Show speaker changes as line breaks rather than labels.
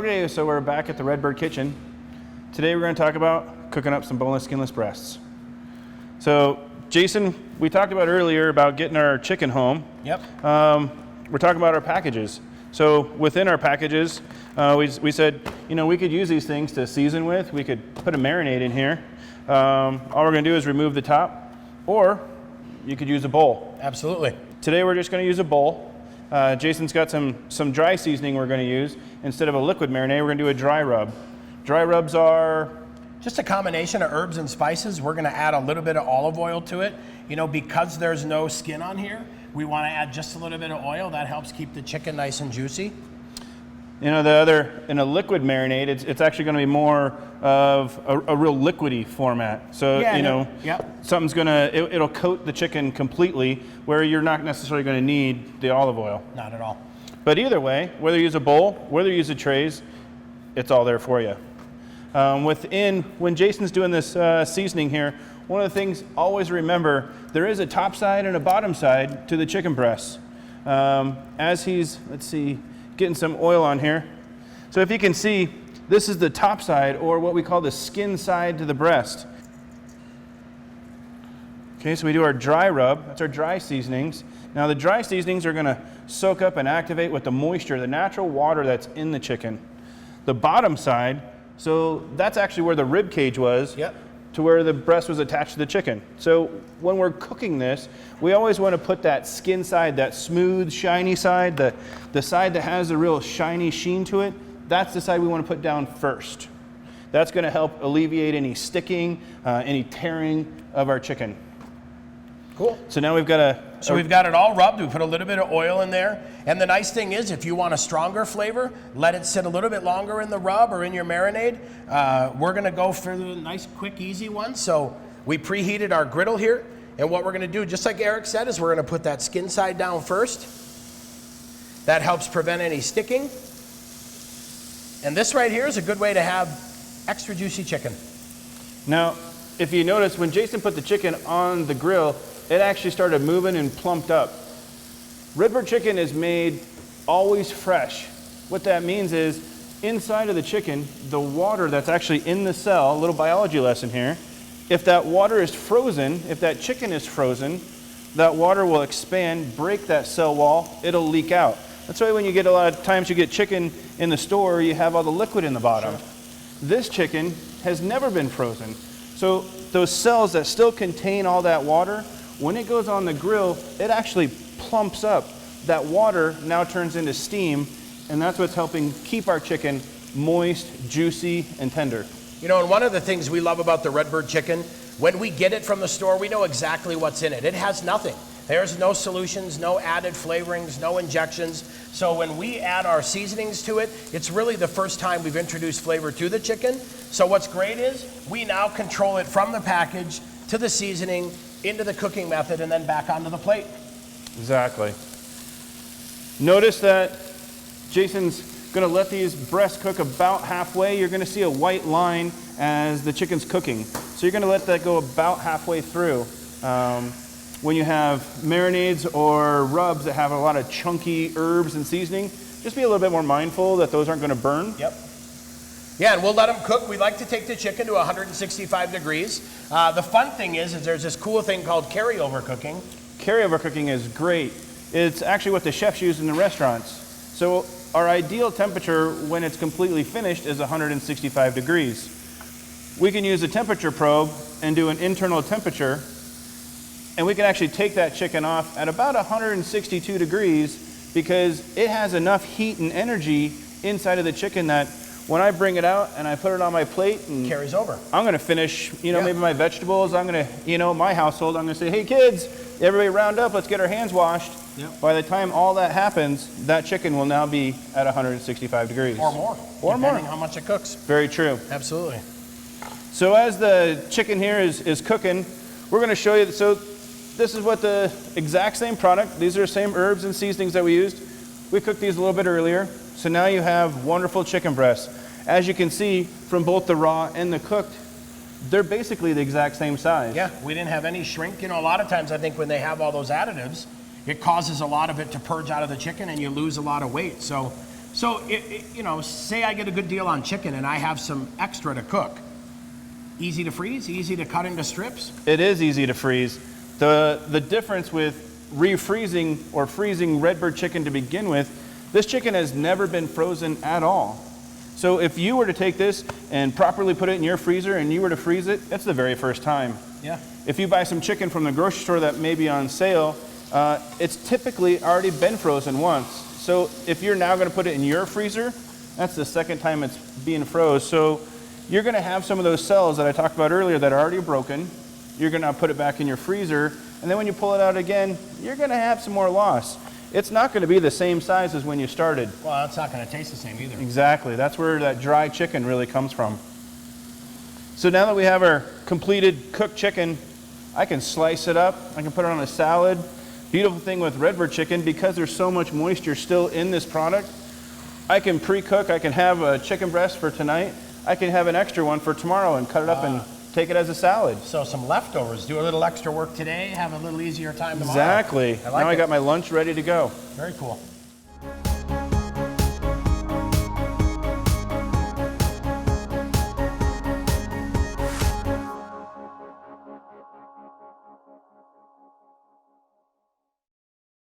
Okay, so we're back at the Redbird Kitchen. Today we're going to talk about cooking up some boneless, skinless breasts. So, Jason, we talked about earlier about getting our chicken home.
Yep.
We're talking about our packages. So within our packages, we said, you know, we could use these things to season with. We could put a marinade in here. All we're going to do is remove the top, or you could use a bowl.
Absolutely.
Today we're just going to use a bowl. Jason's got some dry seasoning we're going to use. Instead of a liquid marinade, we're going to do a dry rub. Dry rubs are
just a combination of herbs and spices. We're going to add a little bit of olive oil to it. You know, because there's no skin on here, we want to add just a little bit of oil. That helps keep the chicken nice and juicy.
You know, in a liquid marinade, it's actually going to be more of a real liquidy format. So,
Yeah,
you know,
yep.
something's it'll coat the chicken completely, where you're not necessarily going to need the olive oil.
Not at all.
But either way, whether you use a bowl, whether you use the trays, it's all there for you. When Jason's doing this seasoning here, one of the things, always remember, there is a top side and a bottom side to the chicken breast. As he's, getting some oil on here. So if you can see, this is the top side, or what we call the skin side to the breast. Okay, so we do our dry rub. That's our dry seasonings. Now the dry seasonings are going to soak up and activate with the moisture, the natural water that's in the chicken. The bottom side, so that's actually where the rib cage was.
Yep.
To where the breast was attached to the chicken. So when we're cooking this, we always want to put that skin side, that smooth, shiny side, the side that has a real shiny sheen to it, that's the side we want to put down first. That's going to help alleviate any sticking, any tearing of our chicken.
Cool.
So now we've got
we've got it all rubbed. We put a little bit of oil in there. And the nice thing is, if you want a stronger flavor, let it sit a little bit longer in the rub or in your marinade. We're going to go for the nice, quick, easy one. So we preheated our griddle here. And what we're going to do, just like Eric said, is we're going to put that skin side down first. That helps prevent any sticking. And this right here is a good way to have extra juicy chicken.
Now, if you notice, when Jason put the chicken on the grill, it actually started moving and plumped up. Redbird chicken is made always fresh. What that means is, inside of the chicken, the water that's actually in the cell, a little biology lesson here, if that water is frozen, if that chicken is frozen, that water will expand, break that cell wall, it'll leak out. That's why when you get a lot of times you get chicken in the store, you have all the liquid in the bottom.
Sure.
This chicken has never been frozen. So those cells that still contain all that water, when it goes on the grill, it actually plumps up. That water now turns into steam, and that's what's helping keep our chicken moist, juicy, and tender.
You know, and one of the things we love about the Redbird chicken, when we get it from the store, we know exactly what's in it. It has nothing. There's no solutions, no added flavorings, no injections. So when we add our seasonings to it, it's really the first time we've introduced flavor to the chicken. So what's great is we now control it from the package to the seasoning, into the cooking method, and then back onto the plate.
Exactly. Notice that Jason's going to let these breasts cook about halfway. You're going to see a white line as the chicken's cooking. So you're going to let that go about halfway through. When you have marinades or rubs that have a lot of chunky herbs and seasoning, just be a little bit more mindful that those aren't going to burn.
Yep. Yeah, and we'll let them cook. We like to take the chicken to 165 degrees. The fun thing is there's this cool thing called carryover cooking.
Carryover cooking is great. It's actually what the chefs use in the restaurants. So our ideal temperature when it's completely finished is 165 degrees. We can use a temperature probe and do an internal temperature, and we can actually take that chicken off at about 162 degrees because it has enough heat and energy inside of the chicken that when I bring it out and I put it on my plate and
carries over.
I'm going to finish, maybe my vegetables. I'm going to, my household, I'm going to say, hey kids, everybody round up, let's get our hands washed.
Yep.
By the time all that happens, that chicken will now be at 165 degrees.
Or more. Depending how much it cooks.
Very true.
Absolutely.
So as the chicken here is cooking, we're going to show you, so this is what the exact same product, these are the same herbs and seasonings that we used. We cooked these a little bit earlier. So now you have wonderful chicken breasts. As you can see from both the raw and the cooked, they're basically the exact same size.
Yeah, we didn't have any shrink. A lot of times I think when they have all those additives, it causes a lot of it to purge out of the chicken and you lose a lot of weight. So So, you know, say I get a good deal on chicken and I have some extra to cook. Easy to freeze, easy to cut into strips.
It is easy to freeze. The difference with refreezing or freezing Redbird chicken to begin with, this chicken has never been frozen at all. So if you were to take this and properly put it in your freezer and you were to freeze it, it's the very first time.
Yeah.
If you buy some chicken from the grocery store that may be on sale, it's typically already been frozen once. So if you're now going to put it in your freezer, that's the second time it's being froze. So you're going to have some of those cells that I talked about earlier that are already broken. You're going to put it back in your freezer, and then when you pull it out again, you're going to have some more loss. It's not going to be the same size as when you started.
Well, it's not going to taste the same either.
Exactly. That's where that dry chicken really comes from. So now that we have our completed cooked chicken, I can slice it up. I can put it on a salad. Beautiful thing with Redbird chicken, because there's so much moisture still in this product, I can pre-cook. I can have a chicken breast for tonight. I can have an extra one for tomorrow and cut it up and take it as a salad.
So some leftovers. Do a little extra work today, have a little easier time tomorrow.
Exactly.
I like
now I
it.
got my lunch ready to go.
Very cool.